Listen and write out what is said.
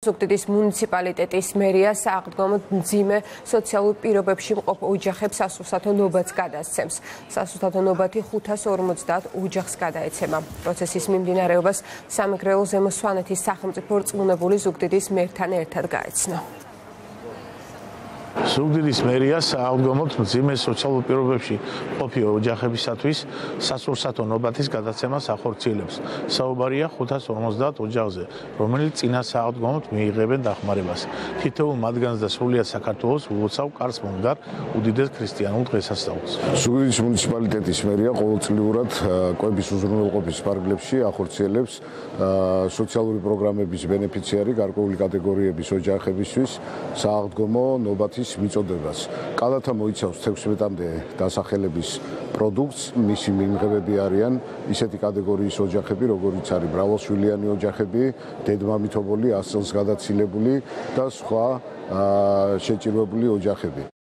ზუგდიდის მუნიციპალიტეტის მერია სააღდგომოდ მძიმე სოციალურ პირობებში მყოფ ოჯახებს სასურსათო ნობათს გადასცემს. სასურსათო ნობათი 550 ოჯახს გადაეცემა. პროცესის მიმდინარეობას სამეგრელო ზემო სვანეთის სახელმწიფო რწმუნებული ზუგდიდის მერთან ერთად გაეცნო. ზუგდიდის მერია სააღდგომოდ მძიმე სოციალურ პირობებში მყოფი ოჯახებისათვის სასურსათო ნობათის გადაცემას ახორციელებს. საუბარია 550 ოჯახზე, რომელიც წინა სააღდგომოდ მიიღებენ დახმარებას. თითოეულ მათგანს და სრულიად საქართველოს ულოცავ კარს მომდარ უდიდეს ქრისტიანულ დღესასწაულს. ზუგდიდის მუნიციპალიტეტის მერია ყოველწლიურად კვების უზრუნველყოფის ფარგლებში ახორციელებს სოციალური პროგრამების ბენეფიციარი გარკვეული კატეგორიების ოჯახებისთვის სააღდგომო ნობათის მიწოდებას. კალათა მოიცავს 16-მდე დასახელების პროდუქტს, მისი მიმღებები არიან ისეთი კატეგორიის ოჯახები, როგორიც არის მრავალშვილიანი ოჯახები, დედმამითობოლი, 100 წელს გადაცილებული და სხვა შეჭირვებული ოჯახები.